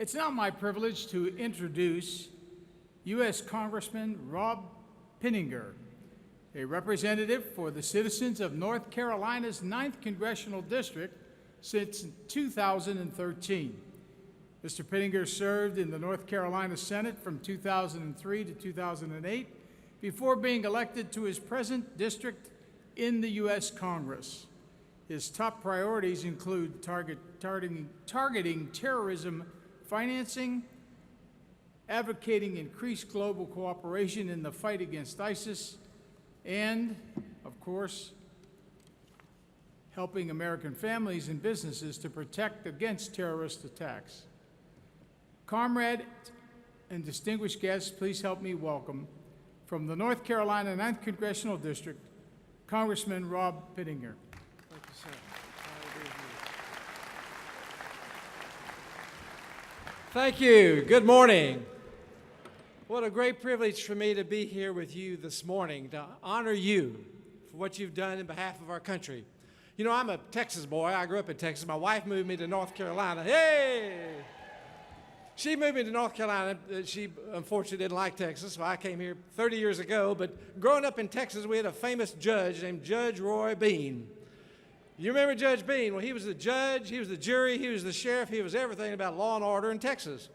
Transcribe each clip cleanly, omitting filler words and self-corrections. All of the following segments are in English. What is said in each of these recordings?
It's now my privilege to introduce U.S. Congressman Rob Pittenger, a representative for the citizens of North Carolina's 9th Congressional District since 2013. Mr. Pittenger served in the North Carolina Senate from 2003 to 2008 before being elected to his present district in the U.S. Congress. His top priorities include targeting terrorism financing, advocating increased global cooperation in the fight against ISIS, and, of course, helping American families and businesses to protect against terrorist attacks. Comrade and distinguished guests, please help me welcome, from the North Carolina 9th Congressional District, Congressman Rob Pittenger. Thank you, sir. Thank you. Good morning. What a great privilege for me to be here with you this morning, to honor you for what you've done in behalf of our country. You know, I'm a Texas boy. I grew up in Texas. My wife moved me to North Carolina. Hey! She moved me to North Carolina. She unfortunately didn't like Texas, so I came here 30 years ago. But growing up in Texas, we had a famous judge named Judge Roy Bean. You remember Judge Bean? Well, he was the judge, he was the jury, he was the sheriff, he was everything about law and order in Texas.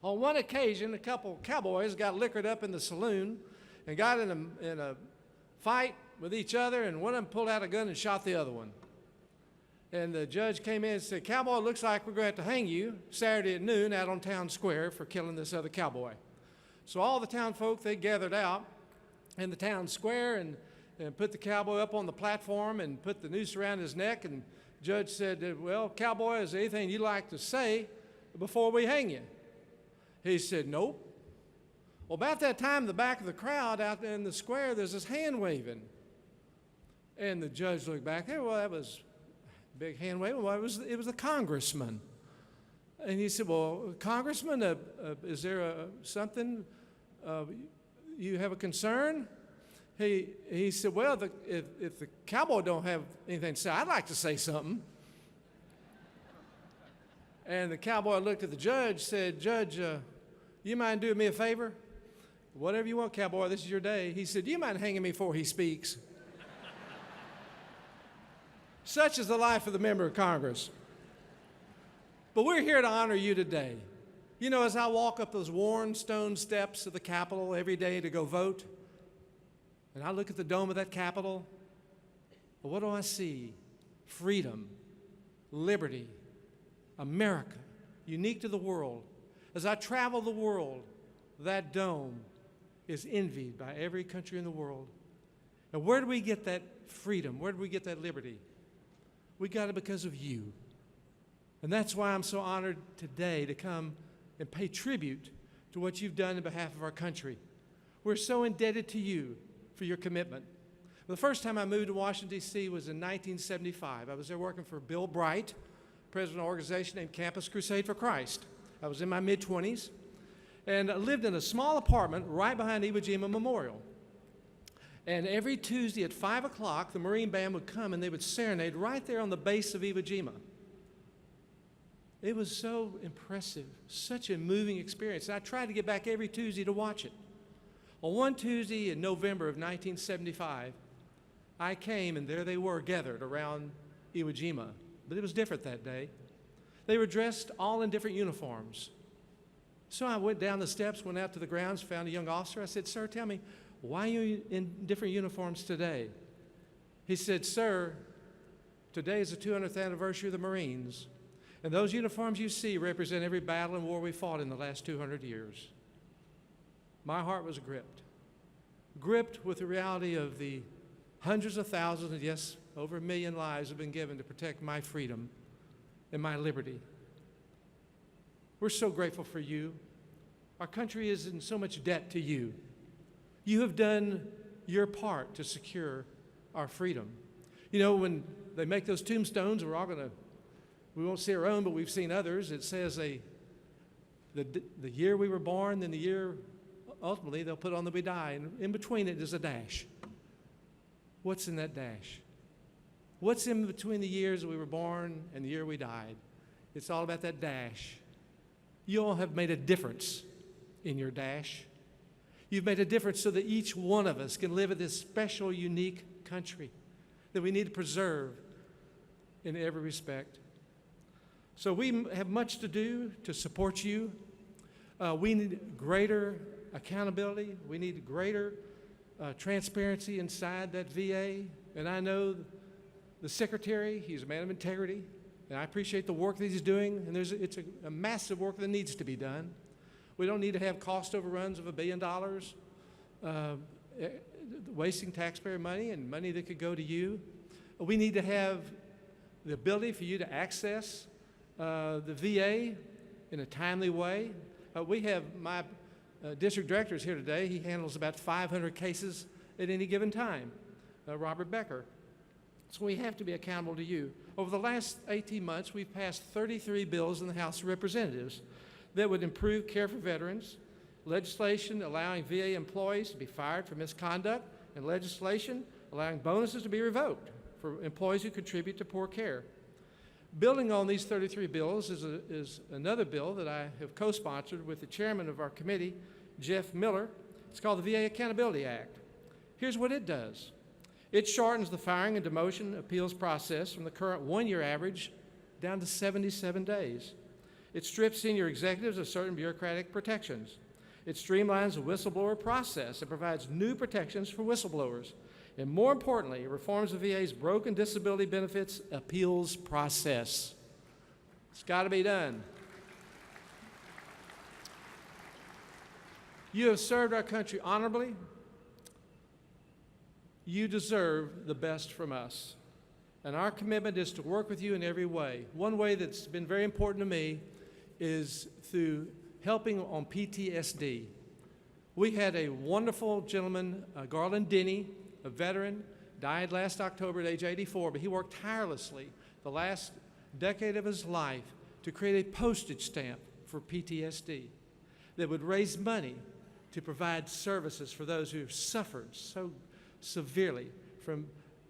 On one occasion, a couple cowboys got liquored up in the saloon and got in a fight with each other, and one of them pulled out a gun and shot the other one. And the judge came in and said, "Cowboy, it looks like we're going to have to hang you Saturday at noon out on town square for killing this other cowboy." So all the town folk, they gathered out in the town square and put the cowboy up on the platform and put the noose around his neck. And the judge said, "Well, cowboy, is there anything you'd like to say before we hang you?" He said, "Nope." Well, about that time, in the back of the crowd out there in the square, there's this hand waving. And the judge looked back there. Well, that was a big hand waving. Well, it was the congressman. And he said, "Well, Congressman, is there something you have a concern?" He said, "Well, if the cowboy don't have anything to say, I'd like to say something." And the cowboy looked at the judge, said, "Judge, you mind doing me a favor?" "Whatever you want, cowboy, this is your day." He said, "Do you mind hanging me before he speaks?" Such is the life of the member of Congress. But we're here to honor you today. You know, as I walk up those worn stone steps of the Capitol every day to go vote, and I look at the dome of that Capitol, well, what do I see? Freedom, liberty, America, unique to the world. As I travel the world, that dome is envied by every country in the world. And where do we get that freedom? Where do we get that liberty? We got it because of you. And that's why I'm so honored today to come and pay tribute to what you've done in behalf of our country. We're so indebted to you for your commitment. The first time I moved to Washington, D.C. was in 1975. I was there working for Bill Bright, president of an organization named Campus Crusade for Christ. I was in my mid-20s, and I lived in a small apartment right behind Iwo Jima Memorial. And every Tuesday at 5 o'clock, the Marine Band would come and they would serenade right there on the base of Iwo Jima. It was so impressive, such a moving experience. And I tried to get back every Tuesday to watch it. On one Tuesday in November of 1975, I came and there they were gathered around Iwo Jima. But it was different that day. They were dressed all in different uniforms. So I went down the steps, went out to the grounds, found a young officer. I said, "Sir, tell me, why are you in different uniforms today?" He said, "Sir, today is the 200th anniversary of the Marines. And those uniforms you see represent every battle and war we fought in the last 200 years. My heart was gripped with the reality of the hundreds of thousands, and yes, over 1 million lives have been given to protect my freedom and my liberty. We're so grateful for you. Our country is in so much debt to you. You have done your part to secure our freedom. You know, when they make those tombstones, we won't see our own, but we've seen others. It says the year we were born, then the year, ultimately, they'll put on that we die. And in between it is a dash. What's in that dash? What's in between the years we were born and the year we died? It's all about that dash. You all have made a difference in your dash. You've made a difference so that each one of us can live in this special, unique country that we need to preserve in every respect. So we have much to do to support you. We need greater accountability. We need greater transparency inside that VA. And I know the secretary, he's a man of integrity, and I appreciate the work that he's doing. And it's a massive work that needs to be done. We don't need to have cost overruns of $1 billion, wasting taxpayer money and money that could go to you. We need to have the ability for you to access the VA in a timely way. We have my district director is here today. He handles about 500 cases at any given time, Robert Becker. So we have to be accountable to you. Over the last 18 months, we've passed 33 bills in the House of Representatives that would improve care for veterans, legislation allowing VA employees to be fired for misconduct, and legislation allowing bonuses to be revoked for employees who contribute to poor care. Building on these 33 bills is another bill that I have co-sponsored with the chairman of our committee, Jeff Miller. It's called the VA Accountability Act. Here's what it does. It shortens the firing and demotion appeals process from the current 1-year average down to 77 days. It strips senior executives of certain bureaucratic protections. It streamlines the whistleblower process and provides new protections for whistleblowers. And more importantly, it reforms the VA's broken disability benefits appeals process. It's got to be done. You have served our country honorably. You deserve the best from us. And our commitment is to work with you in every way. One way that's been very important to me is through helping on PTSD. We had a wonderful gentleman, Garland Denny, a veteran, died last October at age 84, but he worked tirelessly the last decade of his life to create a postage stamp for PTSD that would raise money to provide services for those who have suffered so severely from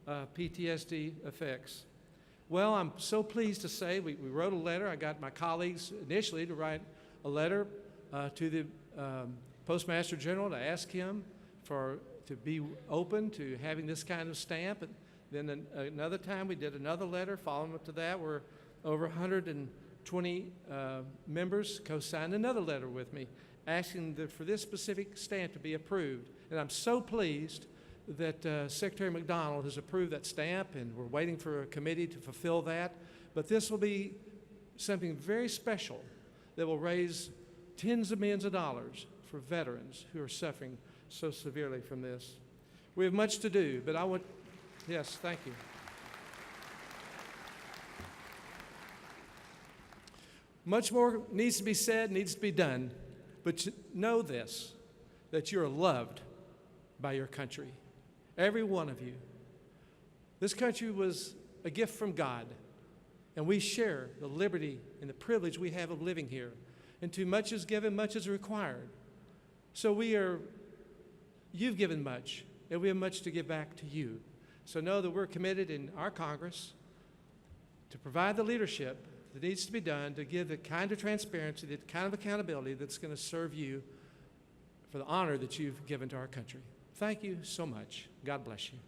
PTSD effects. Well, I'm so pleased to say we wrote a letter. I got my colleagues initially to write a letter to the Postmaster General to ask him to be open to having this kind of stamp. And then another time we did another letter following up to that where over 120 members co-signed another letter with me asking for this specific stamp to be approved. And I'm so pleased that Secretary McDonald has approved that stamp, and we're waiting for a committee to fulfill that. But this will be something very special that will raise tens of millions of dollars for veterans who are suffering so severely from this. We have much to do, but yes, thank you. Much more needs to be said, needs to be done, but know this, that you're loved by your country. Every one of you. This country was a gift from God, and we share the liberty and the privilege we have of living here. And too much is given, much is required. So you've given much, and we have much to give back to you. So know that we're committed in our Congress to provide the leadership that needs to be done to give the kind of transparency, the kind of accountability that's going to serve you for the honor that you've given to our country. Thank you so much. God bless you.